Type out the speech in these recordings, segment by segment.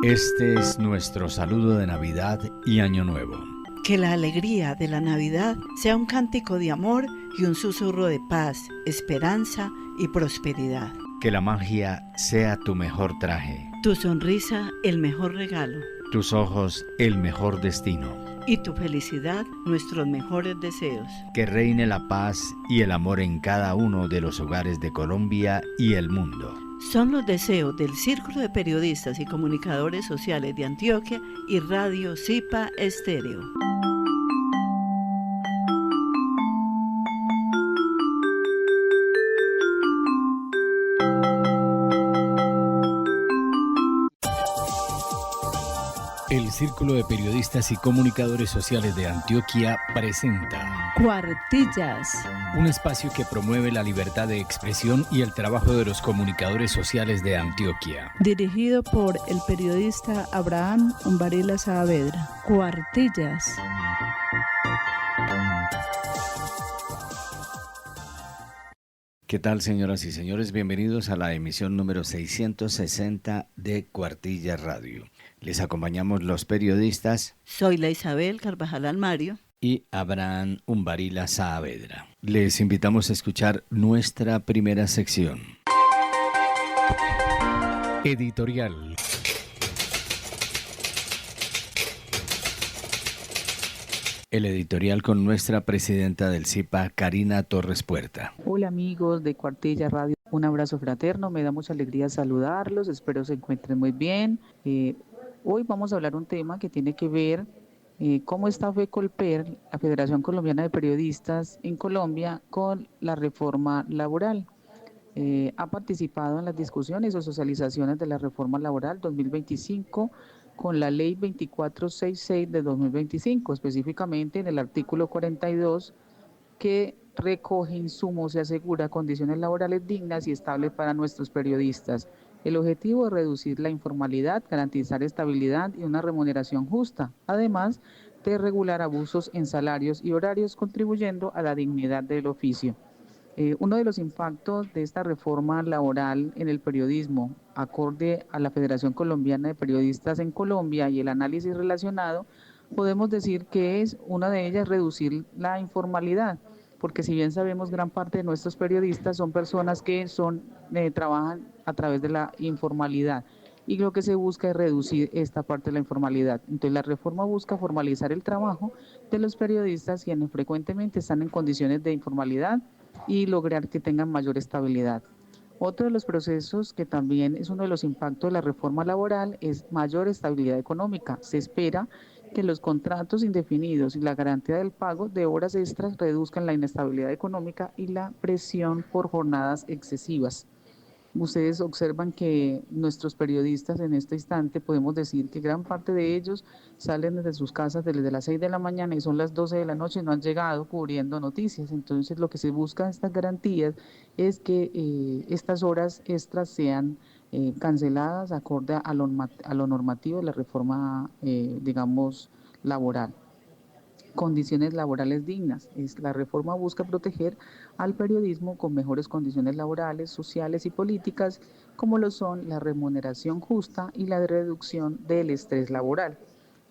Este es nuestro saludo de Navidad y Año Nuevo. Que la alegría de la Navidad sea un cántico de amor y un susurro de paz, esperanza y prosperidad. Que la magia sea tu mejor traje, Tu sonrisa el mejor regalo tus ojos el mejor destino. y tu felicidad nuestros mejores deseos. Que reine la paz y el amor en cada uno de los hogares de Colombia y el mundo. Son los deseos del Círculo de Periodistas y Comunicadores Sociales de Antioquia y Radio Zipa Estéreo. El Círculo de Periodistas y Comunicadores Sociales de Antioquia presenta Cuartillas. un espacio que promueve la libertad de expresión y el trabajo de los comunicadores sociales de Antioquia. Dirigido por el periodista Abraham Umbarila Saavedra. Cuartillas. ¿Qué tal, señoras y señores? Bienvenidos a la emisión número 660 de Cuartillas Radio. Les acompañamos los periodistas Soy la Isabel Carvajal Almario. y Abraham Umbarila Saavedra. Les invitamos a escuchar nuestra primera sección. Editorial. El editorial con nuestra presidenta del CIPA, Karina Torres Puerta. Hola amigos de Cuartilla Radio, un abrazo fraterno, me da mucha alegría saludarlos, espero se encuentren muy bien. Hoy vamos a hablar un tema que tiene que ver cómo está FECOLPER, la Federación Colombiana de Periodistas en Colombia, con la reforma laboral. Ha participado en las discusiones o socializaciones de la reforma laboral 2025 con la ley 2466 de 2025, específicamente en el artículo 42 que recoge insumos y asegura condiciones laborales dignas y estables para nuestros periodistas. El objetivo es reducir la informalidad, garantizar estabilidad y una remuneración justa, además de regular abusos en salarios y horarios, contribuyendo a la dignidad del oficio. Uno de los impactos de esta reforma laboral en el periodismo, acorde a la Federación Colombiana de Periodistas en Colombia y el análisis relacionado, podemos decir que es una de ellas reducir la informalidad, porque si bien sabemos gran parte de nuestros periodistas son personas que trabajan a través de la informalidad y lo que se busca es reducir esta parte de la informalidad. Entonces la reforma busca formalizar el trabajo de los periodistas quienes frecuentemente están en condiciones de informalidad y lograr que tengan mayor estabilidad. Otro de los procesos que también es uno de los impactos de la reforma laboral es mayor estabilidad económica. Se espera que los contratos indefinidos y la garantía del pago de horas extras reduzcan la inestabilidad económica y la presión por jornadas excesivas. Ustedes observan que nuestros periodistas en este instante podemos decir que gran parte de ellos salen desde sus casas desde las 6 de la mañana y son las 12 de la noche y no han llegado cubriendo noticias. Entonces lo que se busca en estas garantías es que estas horas extras sean canceladas acorde a lo normativo de la reforma, laboral. Condiciones laborales dignas. La reforma busca proteger al periodismo con mejores condiciones laborales, sociales y políticas, como lo son la remuneración justa y la reducción del estrés laboral.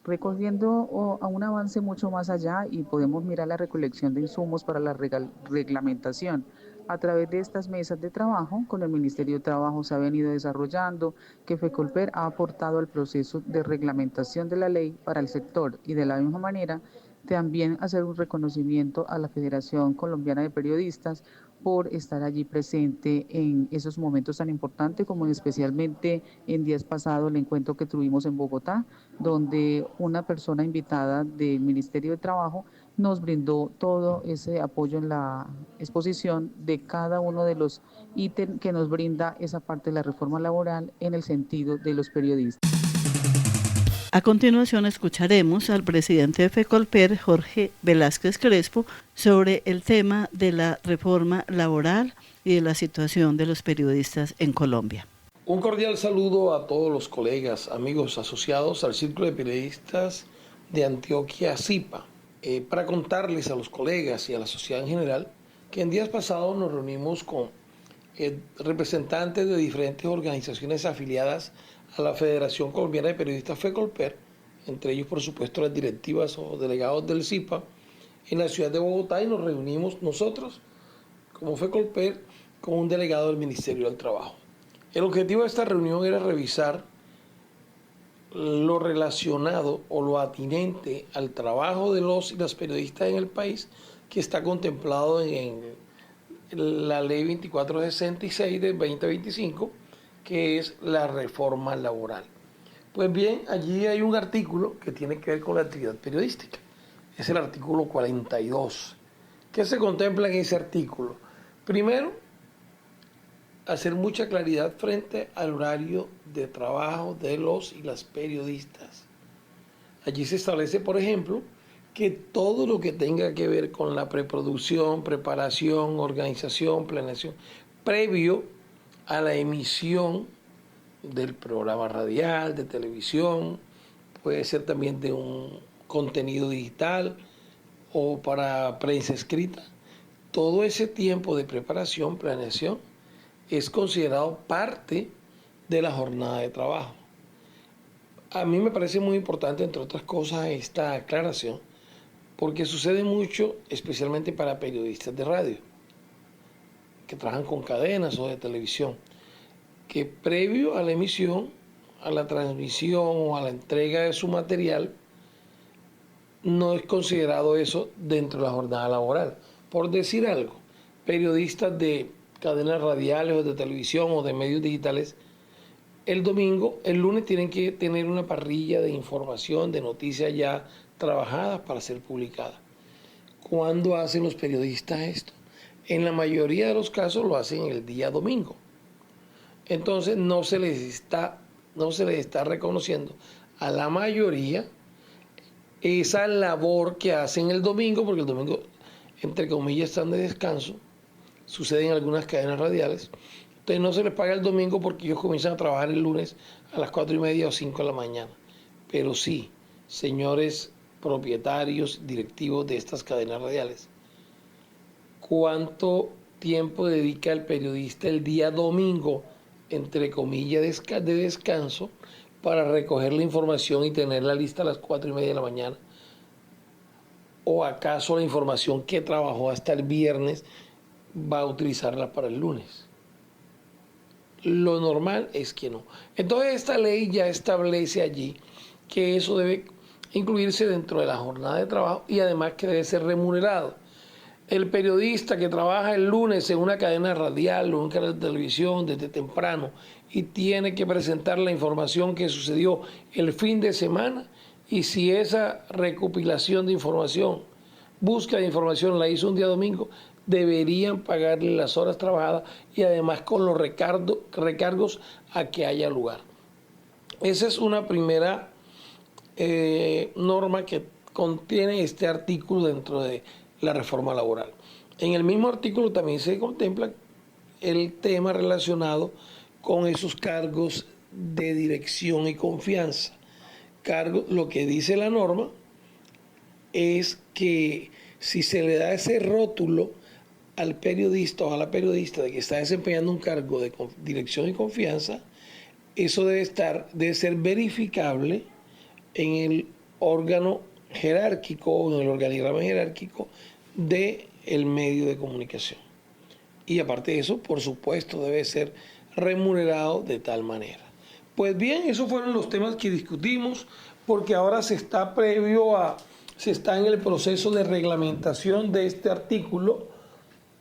Recogiendo a un avance mucho más allá y podemos mirar la recolección de insumos para la reglamentación. A través de estas mesas de trabajo, con el Ministerio de Trabajo se ha venido desarrollando, que FECOLPER ha aportado al proceso de reglamentación de la ley para el sector y de la misma manera también hacer un reconocimiento a la Federación Colombiana de Periodistas por estar allí presente en esos momentos tan importantes como especialmente en días pasados el encuentro que tuvimos en Bogotá, donde una persona invitada del Ministerio de Trabajo nos brindó todo ese apoyo en la exposición de cada uno de los ítems que nos brinda esa parte de la reforma laboral en el sentido de los periodistas. A continuación escucharemos al presidente de FECOLPER, Jorge Velázquez Crespo, sobre el tema de la reforma laboral y de la situación de los periodistas en Colombia. Un cordial saludo a todos los colegas, amigos asociados al Círculo de Periodistas de Antioquia CIPA, para contarles a los colegas y a la sociedad en general que en días pasados nos reunimos con representantes de diferentes organizaciones afiliadas a la Federación Colombiana de Periodistas FECOLPER, entre ellos por supuesto las directivas o delegados del CIPA, en la ciudad de Bogotá, y nos reunimos nosotros como FECOLPER con un delegado del Ministerio del Trabajo. El objetivo de esta reunión era revisar lo relacionado o lo atinente al trabajo de los y las periodistas en el país, que está contemplado en la ley 2466 del 2025, que es la reforma laboral. Pues bien, allí hay un artículo que tiene que ver con la actividad periodística. Es el artículo 42. ¿Qué se contempla en ese artículo? Primero, hacer mucha claridad frente al horario de trabajo de los y las periodistas. Allí se establece, por ejemplo, que todo lo que tenga que ver con la preproducción, preparación, organización, planeación, previo a la emisión del programa radial, de televisión, puede ser también de un contenido digital o para prensa escrita, todo ese tiempo de preparación, planeación, es considerado parte de la jornada de trabajo. A mí me parece muy importante, entre otras cosas, esta aclaración, porque sucede mucho, especialmente para periodistas de radio, que trabajan con cadenas o de televisión, que previo a la emisión, a la transmisión o a la entrega de su material, no es considerado eso dentro de la jornada laboral. Por decir algo, periodistas de cadenas radiales o de televisión o de medios digitales, el lunes tienen que tener una parrilla de información, de noticias ya trabajadas para ser publicadas. ¿Cuándo hacen los periodistas esto? En la mayoría de los casos lo hacen el día domingo. Entonces no se les está reconociendo a la mayoría esa labor que hacen el domingo, porque el domingo, entre comillas, están de descanso. Sucede en algunas cadenas radiales. Entonces no se les paga el domingo porque ellos comienzan a trabajar el lunes a las 4:30 o 5 de la mañana. Pero sí, señores propietarios, directivos de estas cadenas radiales, ¿cuánto tiempo dedica el periodista el día domingo, entre comillas, de descanso, para recoger la información y tenerla lista a las 4:30 de la mañana? ¿O acaso la información que trabajó hasta el viernes va a utilizarla para el lunes? Lo normal es que no. Entonces esta ley ya establece allí que eso debe incluirse dentro de la jornada de trabajo y además que debe ser remunerado. El periodista que trabaja el lunes en una cadena radial o en un canal de televisión desde temprano y tiene que presentar la información que sucedió el fin de semana, y si esa recopilación de información, búsqueda de información la hizo un día domingo, deberían pagarle las horas trabajadas y además con los recargos a que haya lugar. Esa es una primera norma que contiene este artículo dentro de la reforma laboral. En el mismo artículo también se contempla el tema relacionado con esos cargos de dirección y confianza. Lo que dice la norma es que si se le da ese rótulo al periodista o a la periodista de que está desempeñando un cargo de dirección y confianza, eso debe ser verificable en el órgano jerárquico o en el organigrama jerárquico del medio de comunicación. Y aparte de eso, por supuesto, debe ser remunerado de tal manera. Pues bien, esos fueron los temas que discutimos, porque ahora se está en el proceso de reglamentación de este artículo,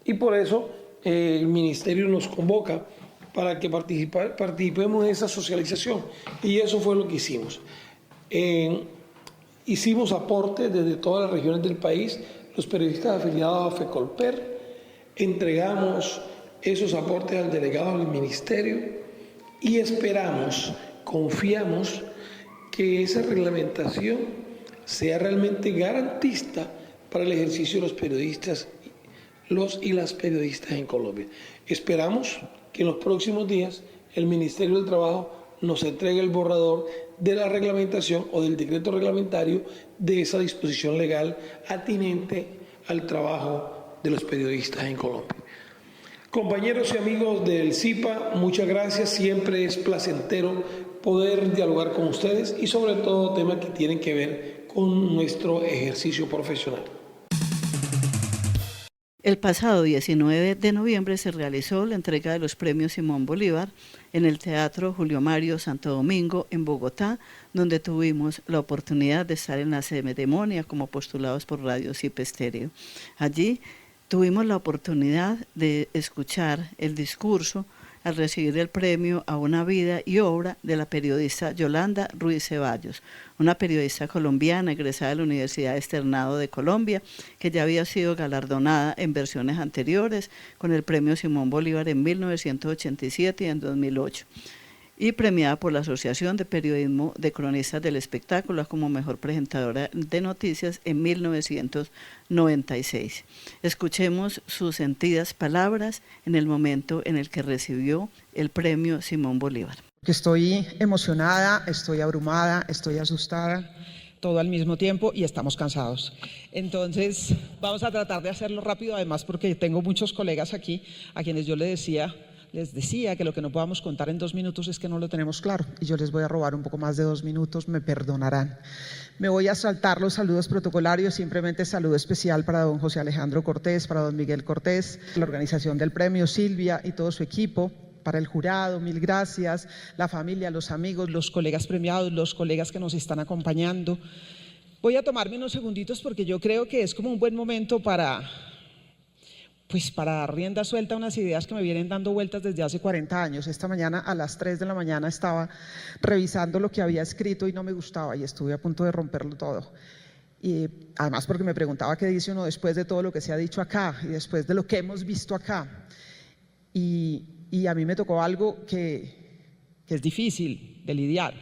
y por eso el Ministerio nos convoca para que participemos en esa socialización, y eso fue lo que hicimos. Hicimos aportes desde todas las regiones del país, los periodistas afiliados a FECOLPER, entregamos esos aportes al delegado del ministerio y confiamos que esa reglamentación sea realmente garantista para el ejercicio de los periodistas, los y las periodistas en Colombia. Esperamos que en los próximos días el Ministerio del Trabajo nos entregue el borrador de la reglamentación o del decreto reglamentario de esa disposición legal atinente al trabajo de los periodistas en Colombia. Compañeros y amigos del CIPA, muchas gracias. Siempre es placentero poder dialogar con ustedes y sobre todo temas que tienen que ver con nuestro ejercicio profesional. El pasado 19 de noviembre se realizó la entrega de los premios Simón Bolívar en el Teatro Julio Mario Santo Domingo en Bogotá, donde tuvimos la oportunidad de estar en la ceremonia como postulados por Radio Cipe Estéreo. Allí tuvimos la oportunidad de escuchar el discurso al recibir el premio a una vida y obra de la periodista Yolanda Ruiz Ceballos, una periodista colombiana egresada de la Universidad Externado de Colombia, que ya había sido galardonada en versiones anteriores con el premio Simón Bolívar en 1987 y en 2008, y premiada por la Asociación de Periodismo de Cronistas del Espectáculo como mejor presentadora de noticias en 1996. Escuchemos sus sentidas palabras en el momento en el que recibió el premio Simón Bolívar. Estoy emocionada, estoy abrumada, estoy asustada, todo al mismo tiempo, y estamos cansados. Entonces vamos a tratar de hacerlo rápido, además porque tengo muchos colegas aquí a quienes yo les decía que lo que no podamos contar en 2 minutos es que no lo tenemos claro, y yo les voy a robar un poco más de 2 minutos, me perdonarán. Me voy a saltar los saludos protocolarios, simplemente saludo especial para don José Alejandro Cortés, para don Miguel Cortés, la organización del premio, Silvia y todo su equipo, para el jurado, mil gracias, la familia, los amigos, los colegas premiados, los colegas que nos están acompañando. Voy a tomarme unos segunditos porque yo creo que es como un buen momento para dar rienda suelta a unas ideas que me vienen dando vueltas desde hace 40 años. Esta mañana a las 3 de la mañana estaba revisando lo que había escrito y no me gustaba y estuve a punto de romperlo todo. Y además porque me preguntaba qué dice uno después de todo lo que se ha dicho acá y después de lo que hemos visto acá. Y a mí me tocó algo que es difícil de lidiar,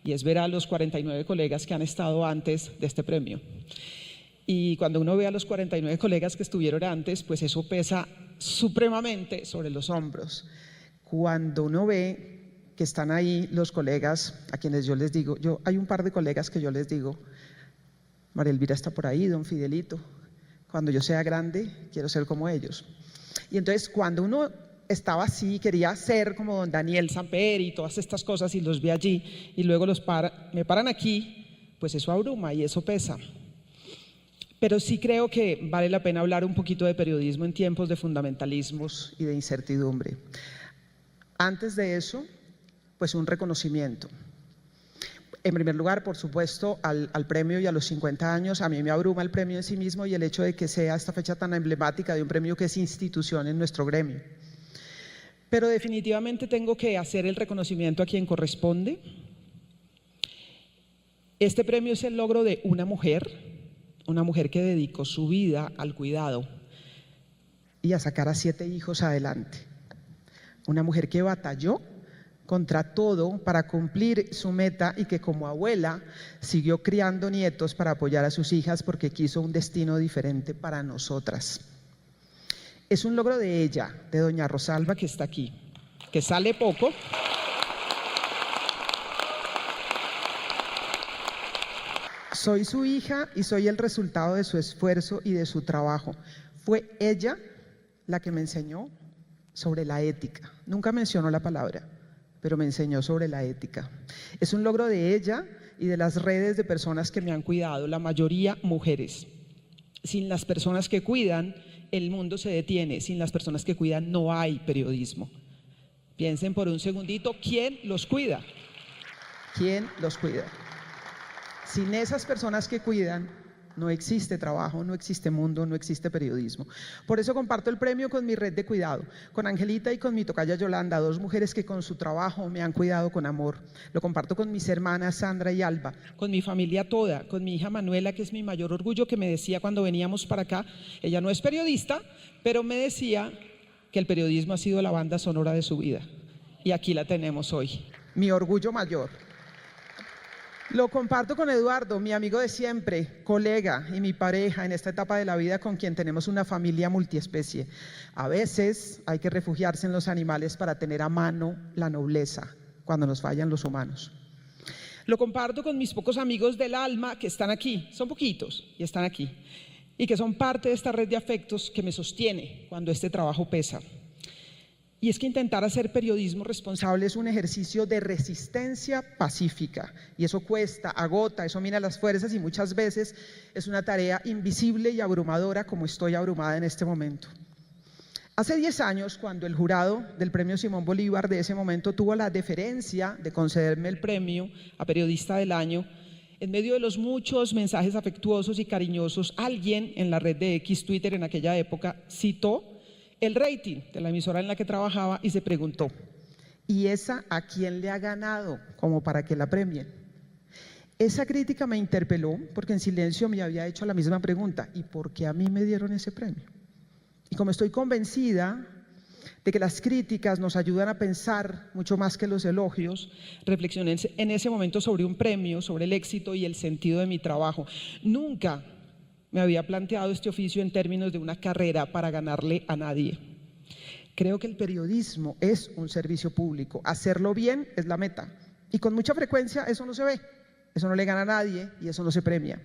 y es ver a los 49 colegas que han estado antes de este premio. Y cuando uno ve a los 49 colegas que estuvieron antes, pues eso pesa supremamente sobre los hombros. Cuando uno ve que están ahí los colegas a quienes yo les digo, hay un par de colegas que yo les digo, María Elvira está por ahí, don Fidelito, cuando yo sea grande quiero ser como ellos. Y entonces cuando uno estaba así, quería ser como don Daniel Samper y todas estas cosas, y los vi allí y luego me paran aquí, pues eso abruma y eso pesa. Pero sí creo que vale la pena hablar un poquito de periodismo en tiempos de fundamentalismos y de incertidumbre. Antes de eso, pues un reconocimiento. En primer lugar, por supuesto, al premio y a los 50 años. A mí me abruma el premio en sí mismo y el hecho de que sea esta fecha tan emblemática de un premio que es institución en nuestro gremio. Pero definitivamente tengo que hacer el reconocimiento a quien corresponde. Este premio es el logro de una mujer que dedicó su vida al cuidado y a sacar a 7 hijos adelante. Una mujer que batalló contra todo para cumplir su meta y que como abuela siguió criando nietos para apoyar a sus hijas porque quiso un destino diferente para nosotras. Es un logro de ella, de doña Rosalba, que está aquí, que sale poco. Soy su hija y soy el resultado de su esfuerzo y de su trabajo. Fue ella la que me enseñó sobre la ética. Nunca mencionó la palabra, pero me enseñó sobre la ética. Es un logro de ella y de las redes de personas que me han cuidado, la mayoría mujeres. Sin las personas que cuidan, el mundo se detiene. Sin las personas que cuidan, no hay periodismo. Piensen por un segundito, ¿quién los cuida? ¿Quién los cuida? Sin esas personas que cuidan, no existe trabajo, no existe mundo, no existe periodismo. Por eso comparto el premio con mi red de cuidado, con Angelita y con mi tocaya Yolanda, 2 mujeres que con su trabajo me han cuidado con amor. Lo comparto con mis hermanas Sandra y Alba, con mi familia toda, con mi hija Manuela, que es mi mayor orgullo, que me decía cuando veníamos para acá, ella no es periodista, pero me decía que el periodismo ha sido la banda sonora de su vida. Y aquí la tenemos hoy. Mi orgullo mayor. Lo comparto con Eduardo, mi amigo de siempre, colega y mi pareja en esta etapa de la vida con quien tenemos una familia multiespecie. A veces hay que refugiarse en los animales para tener a mano la nobleza cuando nos fallan los humanos. Lo comparto con mis pocos amigos del alma que están aquí, son poquitos y están aquí, y que son parte de esta red de afectos que me sostiene cuando este trabajo pesa. Y es que intentar hacer periodismo responsable es un ejercicio de resistencia pacífica. Y eso cuesta, agota, eso mina las fuerzas y muchas veces es una tarea invisible y abrumadora, como estoy abrumada en este momento. Hace 10 años, cuando el jurado del Premio Simón Bolívar de ese momento tuvo la deferencia de concederme el premio a Periodista del Año, en medio de los muchos mensajes afectuosos y cariñosos, alguien en la red de X, Twitter en aquella época, citó el rating de la emisora en la que trabajaba y se preguntó: ¿y esa a quién le ha ganado como para que la premien? Esa crítica me interpeló porque en silencio me había hecho la misma pregunta: ¿y por qué a mí me dieron ese premio? Y como estoy convencida de que las críticas nos ayudan a pensar mucho más que los elogios, reflexioné en ese momento sobre un premio, sobre el éxito y el sentido de mi trabajo. Nunca me había planteado este oficio en términos de una carrera para ganarle a nadie. Creo que el periodismo es un servicio público. Hacerlo bien es la meta. Y con mucha frecuencia eso no se ve, eso no le gana a nadie y eso no se premia.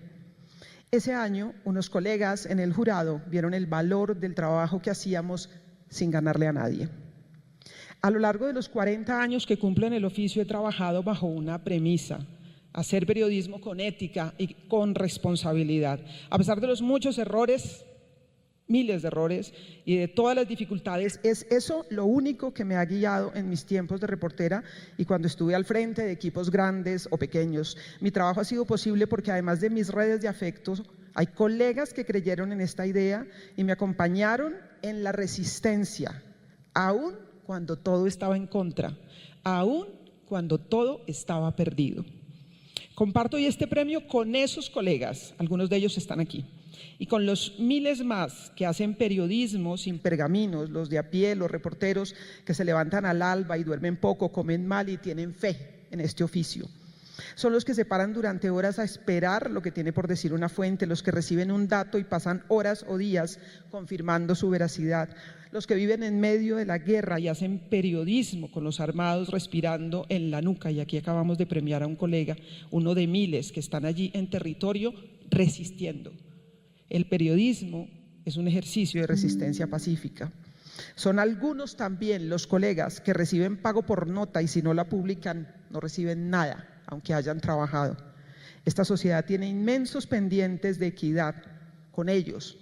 Ese año, unos colegas en el jurado vieron el valor del trabajo que hacíamos sin ganarle a nadie. A lo largo de los 40 años que cumplo en el oficio he trabajado bajo una premisa: hacer periodismo con ética y con responsabilidad. A pesar de los muchos errores, miles de errores y de todas las dificultades, es eso lo único que me ha guiado en mis tiempos de reportera y cuando estuve al frente de equipos grandes o pequeños. Mi trabajo ha sido posible porque además de mis redes de afectos, hay colegas que creyeron en esta idea y me acompañaron en la resistencia, aún cuando todo estaba en contra, aún cuando todo estaba perdido. Comparto hoy este premio con esos colegas, algunos de ellos están aquí, y con los miles más que hacen periodismo sin pergaminos, los de a pie, los reporteros que se levantan al alba y duermen poco, comen mal y tienen fe en este oficio. Son los que se paran durante horas a esperar lo que tiene por decir una fuente, los que reciben un dato y pasan horas o días confirmando su veracidad, los que viven en medio de la guerra y hacen periodismo con los armados respirando en la nuca. Y aquí acabamos de premiar a un colega, uno de miles que están allí en territorio resistiendo. El periodismo es un ejercicio de resistencia pacífica. Son algunos también los colegas que reciben pago por nota y si no la publican no reciben nada, aunque hayan trabajado. Esta sociedad tiene inmensos pendientes de equidad con ellos.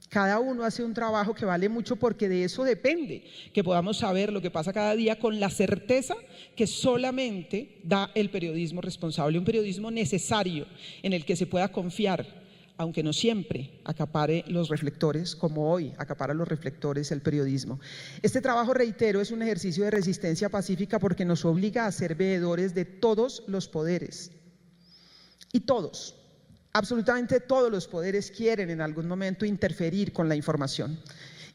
Cada uno hace un trabajo que vale mucho porque de eso depende que podamos saber lo que pasa cada día con la certeza que solamente da el periodismo responsable, un periodismo necesario en el que se pueda confiar, aunque no siempre acapare los reflectores, como hoy acapara los reflectores el periodismo. Este trabajo, reitero, es un ejercicio de resistencia pacífica porque nos obliga a ser veedores de todos los poderes. Y todos, absolutamente todos los poderes quieren en algún momento interferir con la información.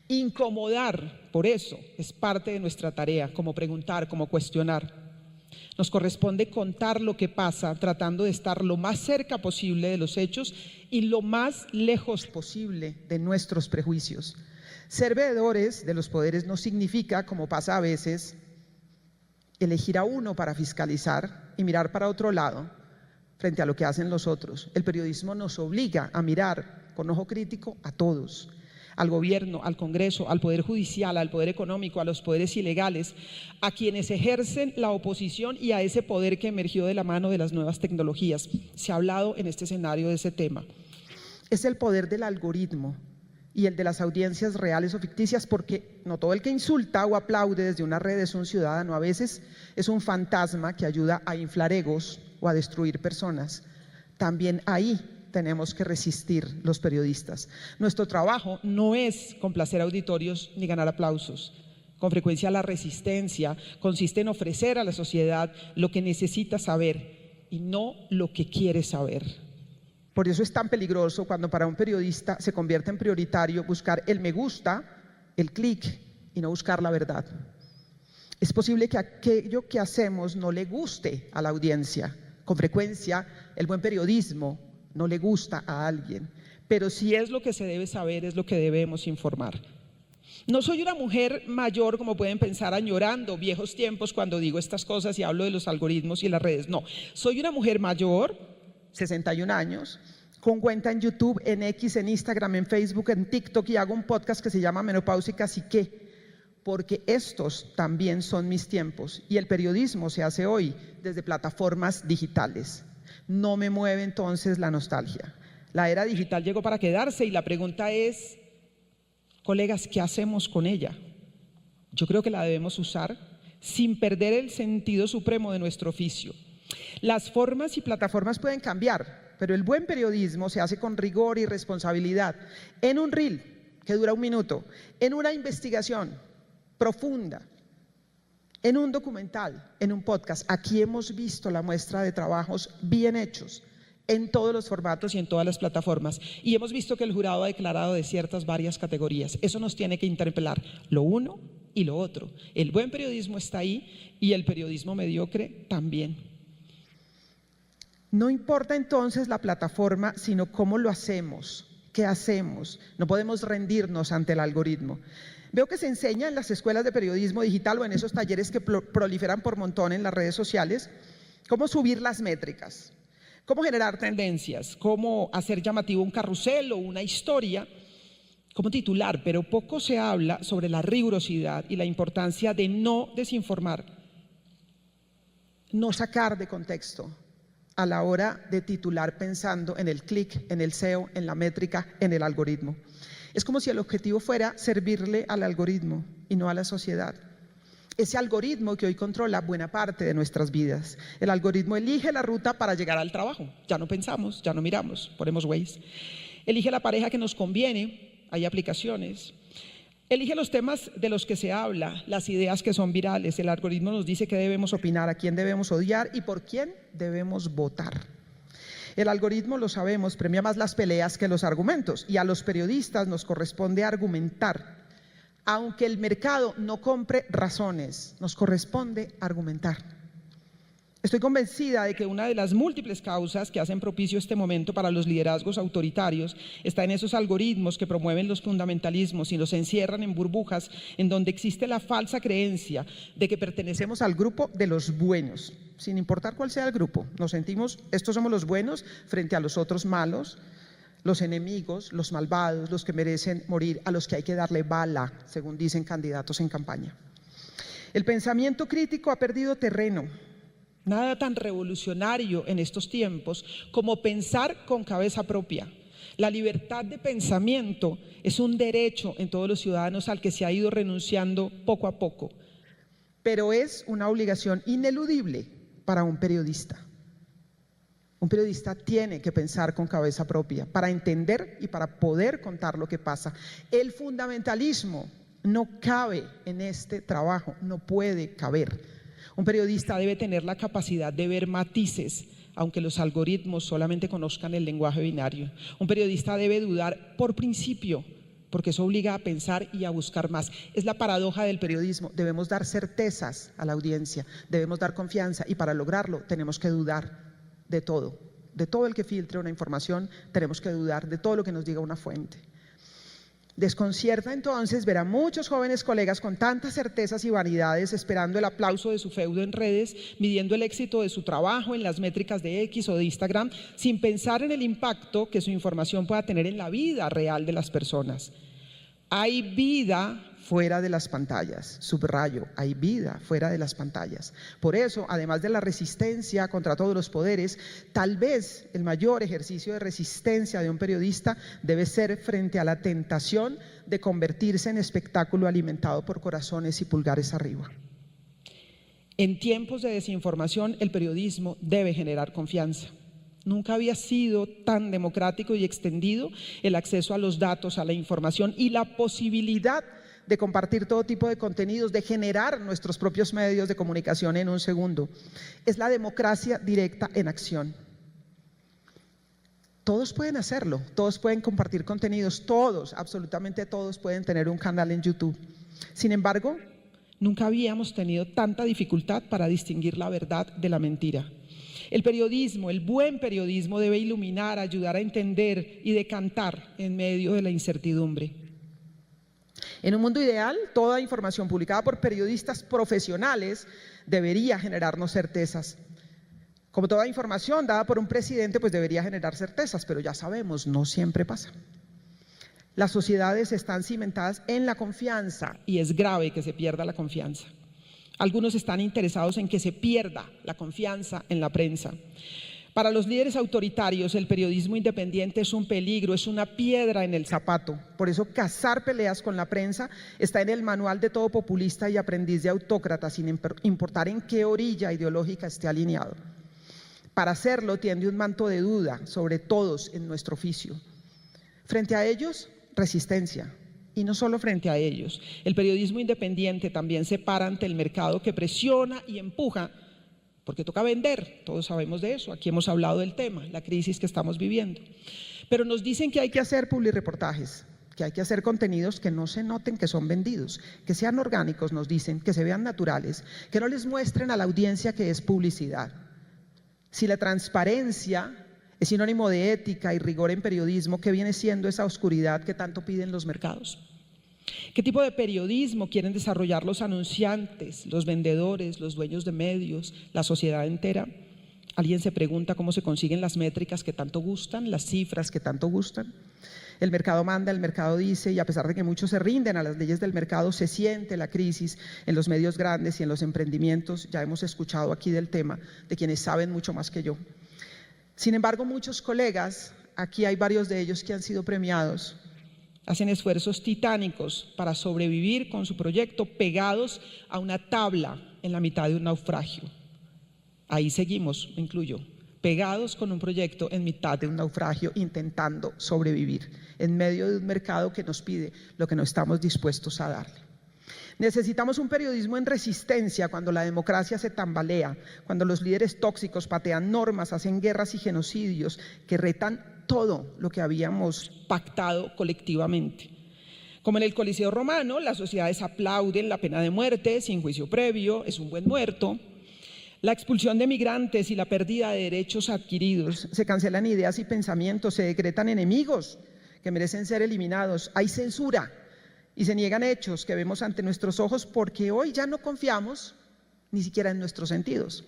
Incomodar, por eso, es parte de nuestra tarea, como preguntar, como cuestionar. Nos corresponde contar lo que pasa, tratando de estar lo más cerca posible de los hechos y lo más lejos posible de nuestros prejuicios. Ser veedores de los poderes no significa, como pasa a veces, elegir a uno para fiscalizar y mirar para otro lado frente a lo que hacen los otros. El periodismo nos obliga a mirar con ojo crítico a todos, al gobierno, al Congreso, al Poder Judicial, al Poder Económico, a los poderes ilegales, a quienes ejercen la oposición y a ese poder que emergió de la mano de las nuevas tecnologías. Se ha hablado en este escenario de ese tema. Es el poder del algoritmo y el de las audiencias reales o ficticias, porque no todo el que insulta o aplaude desde una red es un ciudadano, a veces es un fantasma que ayuda a inflar egos o a destruir personas. También ahí tenemos que resistir los periodistas. Nuestro trabajo no es complacer auditorios ni ganar aplausos. Con frecuencia la resistencia consiste en ofrecer a la sociedad lo que necesita saber y no lo que quiere saber. Por eso es tan peligroso cuando para un periodista se convierte en prioritario buscar el me gusta, el clic y no buscar la verdad. Es posible que aquello que hacemos no le guste a la audiencia. Con frecuencia el buen periodismo no le gusta a alguien, pero si es lo que se debe saber, es lo que debemos informar. No soy una mujer mayor, como pueden pensar, añorando viejos tiempos cuando digo estas cosas y hablo de los algoritmos y las redes. No, soy una mujer mayor, 61 años, con cuenta en YouTube, en X, en Instagram, en Facebook, en TikTok y hago un podcast que se llama Menopáusicas y qué, porque estos también son mis tiempos y el periodismo se hace hoy desde plataformas digitales. No me mueve entonces la nostalgia. La era digital llegó para quedarse y la pregunta es, colegas, ¿qué hacemos con ella? Yo creo que la debemos usar sin perder el sentido supremo de nuestro oficio. Las formas y plataformas pueden cambiar, pero el buen periodismo se hace con rigor y responsabilidad. En un reel que dura 1 minuto, en una investigación profunda, en un documental, en un podcast. Aquí hemos visto la muestra de trabajos bien hechos en todos los formatos y en todas las plataformas. Y hemos visto que el jurado ha declarado de ciertas varias categorías. Eso nos tiene que interpelar, lo uno y lo otro. El buen periodismo está ahí y el periodismo mediocre también. No importa entonces la plataforma, sino cómo lo hacemos, qué hacemos. No podemos rendirnos ante el algoritmo. Veo que se enseña en las escuelas de periodismo digital o en esos talleres que proliferan por montón en las redes sociales, cómo subir las métricas, cómo generar tendencias, cómo hacer llamativo un carrusel o una historia, cómo titular, pero poco se habla sobre la rigurosidad y la importancia de no desinformar, no sacar de contexto a la hora de titular pensando en el clic, en el SEO, en la métrica, en el algoritmo. Es como si el objetivo fuera servirle al algoritmo y no a la sociedad. Ese algoritmo que hoy controla buena parte de nuestras vidas. El algoritmo elige la ruta para llegar al trabajo. Ya no pensamos, ya no miramos, ponemos Waze. Elige la pareja que nos conviene, hay aplicaciones. Elige los temas de los que se habla, las ideas que son virales. El algoritmo nos dice qué debemos opinar, a quién debemos odiar y por quién debemos votar. El algoritmo, lo sabemos, premia más las peleas que los argumentos y a los periodistas nos corresponde argumentar. Aunque el mercado no compre razones, nos corresponde argumentar. Estoy convencida de que una de las múltiples causas que hacen propicio este momento para los liderazgos autoritarios está en esos algoritmos que promueven los fundamentalismos y los encierran en burbujas en donde existe la falsa creencia de que pertenecemos al grupo de los buenos, sin importar cuál sea el grupo. Nos sentimos, estos somos los buenos frente a los otros malos, los enemigos, los malvados, los que merecen morir, a los que hay que darle bala, según dicen candidatos en campaña. El pensamiento crítico ha perdido terreno. Nada tan revolucionario en estos tiempos como pensar con cabeza propia. La libertad de pensamiento es un derecho en todos los ciudadanos al que se ha ido renunciando poco a poco, pero es una obligación ineludible para un periodista. Un periodista tiene que pensar con cabeza propia para entender y para poder contar lo que pasa. El fundamentalismo no cabe en este trabajo, no puede caber. Un periodista debe tener la capacidad de ver matices, aunque los algoritmos solamente conozcan el lenguaje binario. Un periodista debe dudar por principio, porque eso obliga a pensar y a buscar más. Es la paradoja del periodismo. Debemos dar certezas a la audiencia, debemos dar confianza y para lograrlo tenemos que dudar de todo el que filtre una información, tenemos que dudar de todo lo que nos diga una fuente. Desconcierta entonces ver a muchos jóvenes colegas con tantas certezas y vanidades esperando el aplauso de su feudo en redes, midiendo el éxito de su trabajo en las métricas de X o de Instagram, sin pensar en el impacto que su información pueda tener en la vida real de las personas. Hay vida fuera de las pantallas, subrayo, hay vida fuera de las pantallas. Por eso, además de la resistencia contra todos los poderes, tal vez el mayor ejercicio de resistencia de un periodista debe ser frente a la tentación de convertirse en espectáculo alimentado por corazones y pulgares arriba. En tiempos de desinformación, el periodismo debe generar confianza. Nunca había sido tan democrático y extendido el acceso a los datos, a la información y la posibilidad de compartir todo tipo de contenidos, de generar nuestros propios medios de comunicación en un segundo. Es la democracia directa en acción. Todos pueden hacerlo, todos pueden compartir contenidos, todos, absolutamente todos pueden tener un canal en YouTube. Sin embargo, nunca habíamos tenido tanta dificultad para distinguir la verdad de la mentira. El periodismo, el buen periodismo debe iluminar, ayudar a entender y decantar en medio de la incertidumbre. En un mundo ideal, toda información publicada por periodistas profesionales debería generarnos certezas. Como toda información dada por un presidente, pues debería generar certezas, pero ya sabemos, no siempre pasa. Las sociedades están cimentadas en la confianza y es grave que se pierda la confianza. Algunos están interesados en que se pierda la confianza en la prensa. Para los líderes autoritarios, el periodismo independiente es un peligro, es una piedra en el zapato. Por eso, cazar peleas con la prensa está en el manual de todo populista y aprendiz de autócrata, sin importar en qué orilla ideológica esté alineado. Para hacerlo, tiende un manto de duda sobre todos en nuestro oficio. Frente a ellos, resistencia. Y no solo frente a ellos. El periodismo independiente también se para ante el mercado que presiona y empuja, porque toca vender, todos sabemos de eso, aquí hemos hablado del tema, la crisis que estamos viviendo. Pero nos dicen que hay que hacer publireportajes, que hay que hacer contenidos que no se noten que son vendidos, que sean orgánicos, nos dicen, que se vean naturales, que no les muestren a la audiencia que es publicidad. Si la transparencia es sinónimo de ética y rigor en periodismo, ¿qué viene siendo esa oscuridad que tanto piden los mercados? ¿Qué tipo de periodismo quieren desarrollar los anunciantes, los vendedores, los dueños de medios, la sociedad entera? ¿Alguien se pregunta cómo se consiguen las métricas que tanto gustan, las cifras que tanto gustan? El mercado manda, el mercado dice, y a pesar de que muchos se rinden a las leyes del mercado, se siente la crisis en los medios grandes y en los emprendimientos. Ya hemos escuchado aquí del tema de quienes saben mucho más que yo. Sin embargo, muchos colegas, aquí hay varios de ellos que han sido premiados, hacen esfuerzos titánicos para sobrevivir con su proyecto pegados a una tabla en la mitad de un naufragio. Ahí seguimos, me incluyo, pegados con un proyecto en mitad de un naufragio intentando sobrevivir en medio de un mercado que nos pide lo que no estamos dispuestos a darle. Necesitamos un periodismo en resistencia cuando la democracia se tambalea, cuando los líderes tóxicos patean normas, hacen guerras y genocidios que retan todo lo que habíamos pactado colectivamente. Como en el Coliseo Romano, las sociedades aplauden la pena de muerte sin juicio previo, es un buen muerto. La expulsión de migrantes y la pérdida de derechos adquiridos, se cancelan ideas y pensamientos, se decretan enemigos que merecen ser eliminados, hay censura y se niegan hechos que vemos ante nuestros ojos porque hoy ya no confiamos ni siquiera en nuestros sentidos.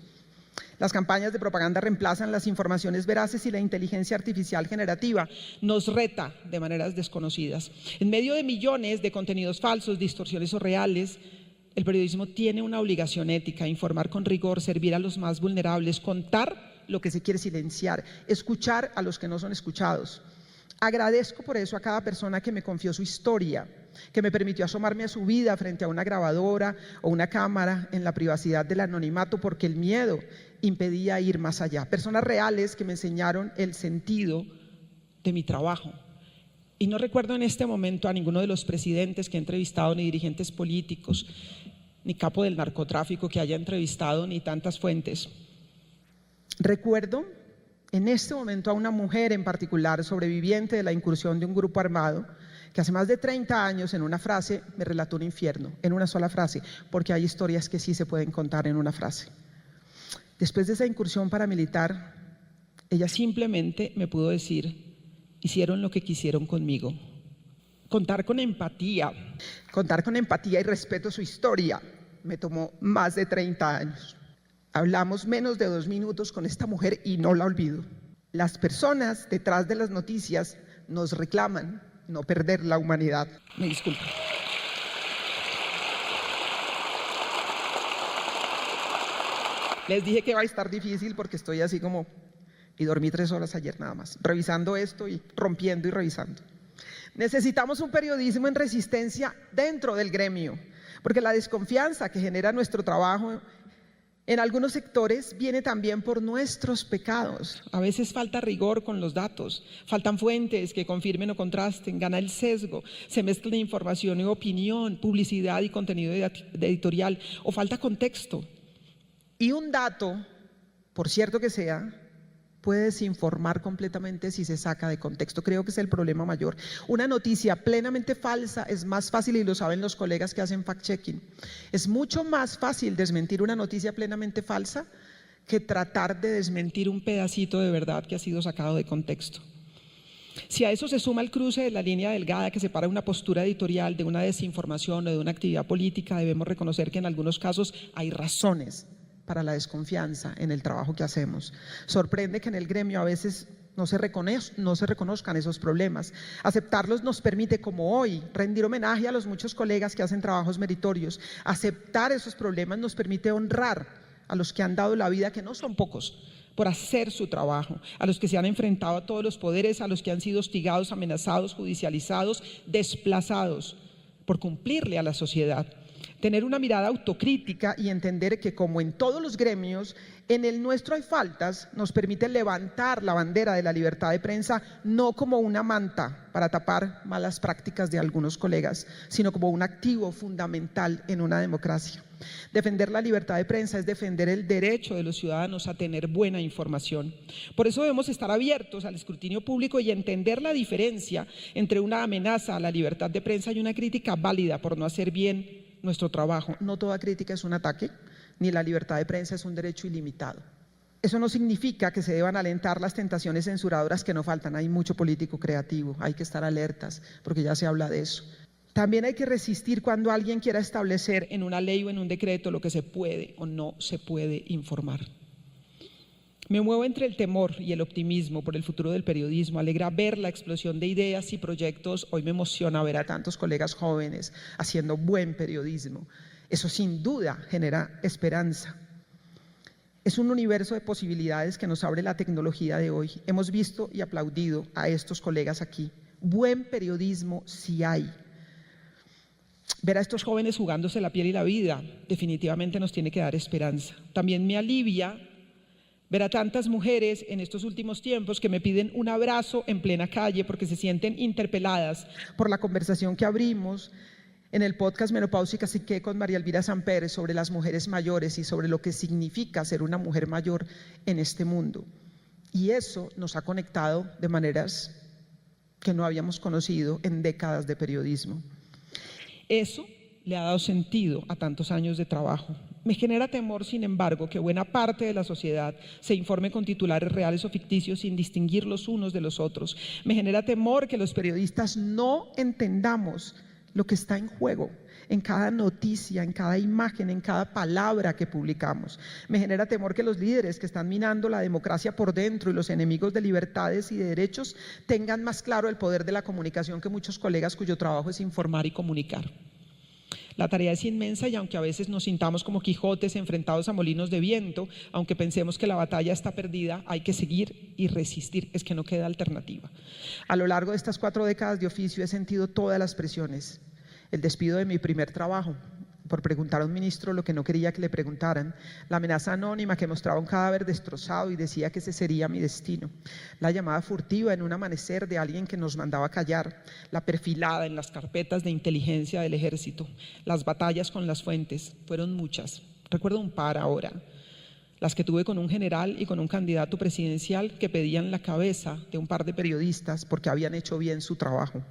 Las campañas de propaganda reemplazan las informaciones veraces y la inteligencia artificial generativa nos reta de maneras desconocidas. En medio de millones de contenidos falsos, distorsiones o reales, el periodismo tiene una obligación ética: informar con rigor, servir a los más vulnerables, contar lo que se quiere silenciar, escuchar a los que no son escuchados. Agradezco por eso a cada persona que me confió su historia, que me permitió asomarme a su vida frente a una grabadora o una cámara en la privacidad del anonimato, porque el miedo impedía ir más allá. Personas reales que me enseñaron el sentido de mi trabajo. Y no recuerdo en este momento a ninguno de los presidentes que he entrevistado, ni dirigentes políticos, ni capo del narcotráfico que haya entrevistado, ni tantas fuentes. Recuerdo en este momento a una mujer en particular, sobreviviente de la incursión de un grupo armado, que hace más de 30 años en una frase me relató un infierno, en una sola frase, porque hay historias que sí se pueden contar en una frase. Después de esa incursión paramilitar, ella simplemente me pudo decir: hicieron lo que quisieron conmigo. Contar con empatía y respeto a su historia me tomó más de 30 años. Hablamos menos de 2 minutos con esta mujer y no la olvido. Las personas detrás de las noticias nos reclaman no perder la humanidad. Me disculpo. Les dije que va a estar difícil porque estoy así como... Y dormí 3 horas ayer nada más, revisando esto y rompiendo y revisando. Necesitamos un periodismo en resistencia dentro del gremio, porque la desconfianza que genera nuestro trabajo en algunos sectores viene también por nuestros pecados. A veces falta rigor con los datos, faltan fuentes que confirmen o contrasten, gana el sesgo, se mezcla información y opinión, publicidad y contenido editorial, o falta contexto. Y un dato, por cierto que sea, puede desinformar completamente si se saca de contexto. Creo que es el problema mayor. Una noticia plenamente falsa es más fácil, y lo saben los colegas que hacen fact-checking, es mucho más fácil desmentir una noticia plenamente falsa que tratar de desmentir un pedacito de verdad que ha sido sacado de contexto. Si a eso se suma el cruce de la línea delgada que separa una postura editorial de una desinformación o de una actividad política, debemos reconocer que en algunos casos hay razones para la desconfianza en el trabajo que hacemos. Sorprende que en el gremio a veces no se reconozcan esos problemas. Aceptarlos nos permite, como hoy, rendir homenaje a los muchos colegas que hacen trabajos meritorios. Aceptar esos problemas nos permite honrar a los que han dado la vida, que no son pocos, por hacer su trabajo, a los que se han enfrentado a todos los poderes, a los que han sido hostigados, amenazados, judicializados, desplazados, por cumplirle a la sociedad. Tener una mirada autocrítica y entender que, como en todos los gremios, en el nuestro hay faltas, nos permite levantar la bandera de la libertad de prensa, no como una manta para tapar malas prácticas de algunos colegas, sino como un activo fundamental en una democracia. Defender la libertad de prensa es defender el derecho de los ciudadanos a tener buena información. Por eso debemos estar abiertos al escrutinio público y entender la diferencia entre una amenaza a la libertad de prensa y una crítica válida por no hacer bien nuestro trabajo. No toda crítica es un ataque, ni la libertad de prensa es un derecho ilimitado. Eso no significa que se deban alentar las tentaciones censuradoras que no faltan. Hay mucho político creativo, hay que estar alertas, porque ya se habla de eso. También hay que resistir cuando alguien quiera establecer en una ley o en un decreto lo que se puede o no se puede informar. Me muevo entre el temor y el optimismo por el futuro del periodismo. Alegra ver la explosión de ideas y proyectos. Hoy me emociona ver a tantos colegas jóvenes haciendo buen periodismo. Eso sin duda genera esperanza. Es un universo de posibilidades que nos abre la tecnología de hoy. Hemos visto y aplaudido a estos colegas aquí. Buen periodismo sí hay. Ver a estos jóvenes jugándose la piel y la vida definitivamente nos tiene que dar esperanza. También me alivia ver a tantas mujeres en estos últimos tiempos que me piden un abrazo en plena calle porque se sienten interpeladas por la conversación que abrimos en el podcast Menopáusica Psique con María Elvira Samper sobre las mujeres mayores y sobre lo que significa ser una mujer mayor en este mundo. Y eso nos ha conectado de maneras que no habíamos conocido en décadas de periodismo. Eso le ha dado sentido a tantos años de trabajo. Me genera temor, sin embargo, que buena parte de la sociedad se informe con titulares reales o ficticios sin distinguir los unos de los otros. Me genera temor que los periodistas no entendamos lo que está en juego en cada noticia, en cada imagen, en cada palabra que publicamos. Me genera temor que los líderes que están minando la democracia por dentro y los enemigos de libertades y de derechos tengan más claro el poder de la comunicación que muchos colegas cuyo trabajo es informar y comunicar. La tarea es inmensa y aunque a veces nos sintamos como Quijotes enfrentados a molinos de viento, aunque pensemos que la batalla está perdida, hay que seguir y resistir, es que no queda alternativa. A lo largo de estas 4 décadas de oficio he sentido todas las presiones. El despido de mi primer trabajo, por preguntar a un ministro lo que no quería que le preguntaran, la amenaza anónima que mostraba un cadáver destrozado y decía que ese sería mi destino, la llamada furtiva en un amanecer de alguien que nos mandaba callar, la perfilada en las carpetas de inteligencia del ejército, las batallas con las fuentes, fueron muchas, recuerdo un par ahora, las que tuve con un general y con un candidato presidencial que pedían la cabeza de un par de periodistas porque habían hecho bien su trabajo.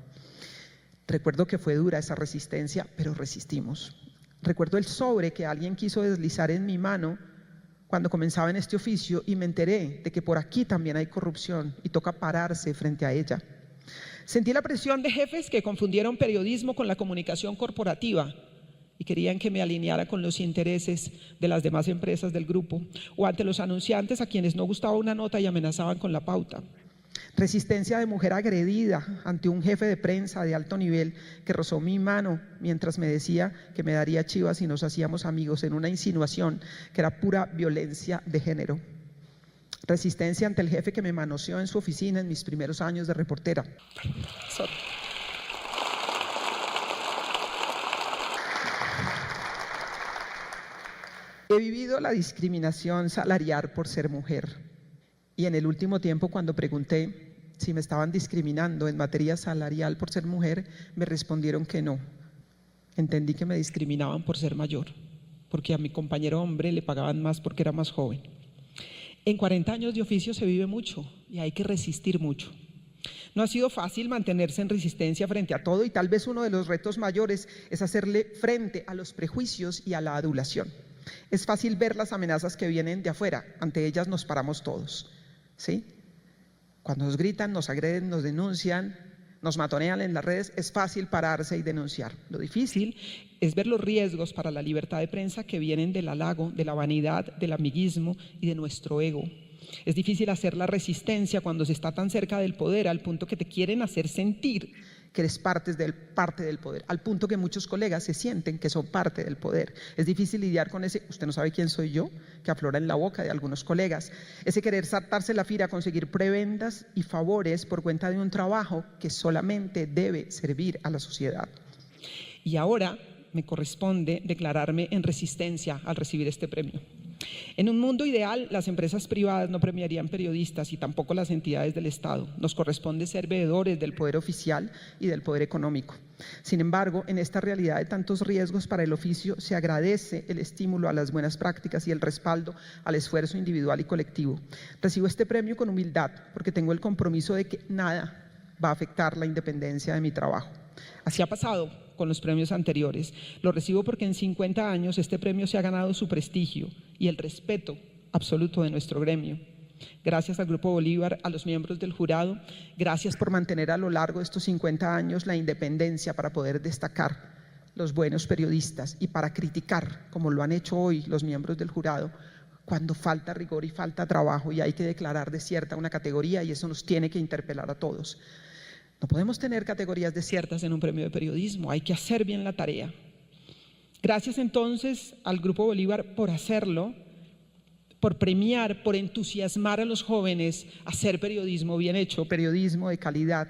Recuerdo que fue dura esa resistencia, pero resistimos. Recuerdo el sobre que alguien quiso deslizar en mi mano cuando comenzaba en este oficio y me enteré de que por aquí también hay corrupción y toca pararse frente a ella. Sentí la presión de jefes que confundieron periodismo con la comunicación corporativa y querían que me alineara con los intereses de las demás empresas del grupo, o ante los anunciantes a quienes no gustaba una nota y amenazaban con la pauta. Resistencia de mujer agredida ante un jefe de prensa de alto nivel que rozó mi mano mientras me decía que me daría chivas si nos hacíamos amigos, en una insinuación que era pura violencia de género. Resistencia ante el jefe que me manoseó en su oficina en mis primeros años de reportera. He vivido la discriminación salarial por ser mujer. Y en el último tiempo, cuando pregunté si me estaban discriminando en materia salarial por ser mujer, me respondieron que no. Entendí que me discriminaban por ser mayor, porque a mi compañero hombre le pagaban más porque era más joven. En 40 años de oficio se vive mucho y hay que resistir mucho. No ha sido fácil mantenerse en resistencia frente a todo y tal vez uno de los retos mayores es hacerle frente a los prejuicios y a la adulación. Es fácil ver las amenazas que vienen de afuera, ante ellas nos paramos todos. ¿Sí? Cuando nos gritan, nos agreden, nos denuncian, nos matonean en las redes, es fácil pararse y denunciar. Lo difícil es ver los riesgos para la libertad de prensa que vienen del halago, de la vanidad, del amiguismo y de nuestro ego. Es difícil hacer la resistencia cuando se está tan cerca del poder, al punto que te quieren hacer sentir que eres parte del poder, al punto que muchos colegas se sienten que son parte del poder. Es difícil lidiar con ese "usted no sabe quién soy yo", que aflora en la boca de algunos colegas, ese querer saltarse la fila, conseguir prebendas y favores por cuenta de un trabajo que solamente debe servir a la sociedad. Y ahora me corresponde declararme en resistencia al recibir este premio. En un mundo ideal, las empresas privadas no premiarían periodistas y tampoco las entidades del Estado. Nos corresponde ser veedores del poder oficial y del poder económico. Sin embargo, en esta realidad de tantos riesgos para el oficio, se agradece el estímulo a las buenas prácticas y el respaldo al esfuerzo individual y colectivo. Recibo este premio con humildad porque tengo el compromiso de que nada va a afectar la independencia de mi trabajo. Así ha pasado con los premios anteriores. Lo recibo porque en 50 años este premio se ha ganado su prestigio y el respeto absoluto de nuestro gremio. Gracias al Grupo Bolívar, a los miembros del jurado, gracias por mantener a lo largo de estos 50 años la independencia para poder destacar los buenos periodistas y para criticar, como lo han hecho hoy los miembros del jurado, cuando falta rigor y falta trabajo y hay que declarar desierta una categoría, y eso nos tiene que interpelar a todos. No podemos tener categorías desiertas en un premio de periodismo, hay que hacer bien la tarea. Gracias entonces al Grupo Bolívar por hacerlo, por premiar, por entusiasmar a los jóvenes a hacer periodismo bien hecho, periodismo de calidad.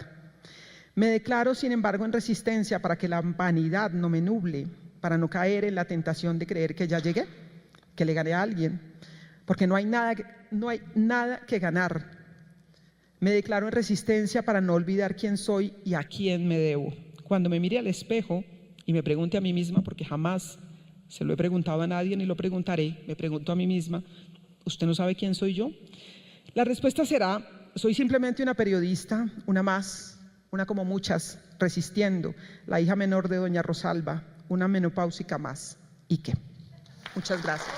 Me declaro, sin embargo, en resistencia para que la vanidad no me nuble, para no caer en la tentación de creer que ya llegué, que le gané a alguien, porque no hay nada que ganar. Me declaro en resistencia para no olvidar quién soy y a quién me debo. Cuando me mire al espejo y me pregunte a mí misma, porque jamás se lo he preguntado a nadie ni lo preguntaré, me pregunto a mí misma, ¿usted no sabe quién soy yo? La respuesta será, soy simplemente una periodista, una más, una como muchas, resistiendo, la hija menor de doña Rosalba, una menopáusica más. ¿Y qué? Muchas gracias.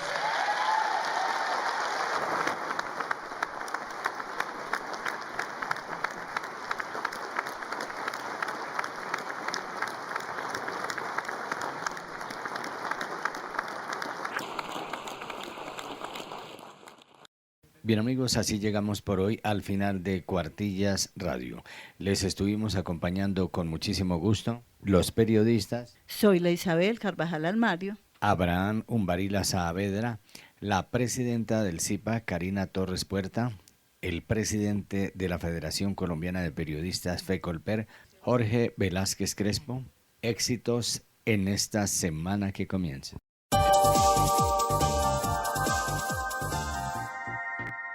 Bien amigos, así llegamos por hoy al final de Cuartillas Radio. Les estuvimos acompañando con muchísimo gusto los periodistas. Soy la Isabel Carvajal Almario. Abraham Umbarila Saavedra, la presidenta del CIPA, Karina Torres Puerta, el presidente de la Federación Colombiana de Periodistas, FECOLPER, Jorge Velázquez Crespo. Éxitos en esta semana que comienza.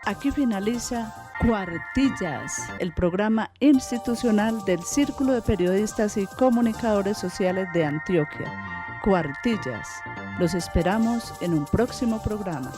Aquí finaliza Cuartillas, el programa institucional del Círculo de Periodistas y Comunicadores Sociales de Antioquia. Cuartillas. Los esperamos en un próximo programa.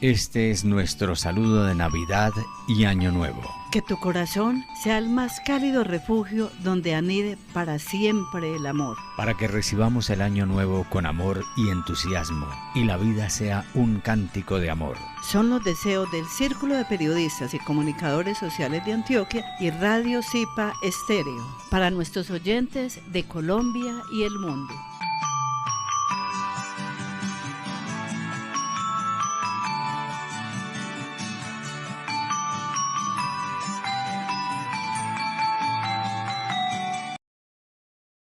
Este es nuestro saludo de Navidad y Año Nuevo. Que tu corazón sea el más cálido refugio donde anide para siempre el amor. Para que recibamos el Año Nuevo con amor y entusiasmo y la vida sea un cántico de amor. Son los deseos del Círculo de Periodistas y Comunicadores Sociales de Antioquia y Radio CIPA Estéreo para nuestros oyentes de Colombia y el mundo.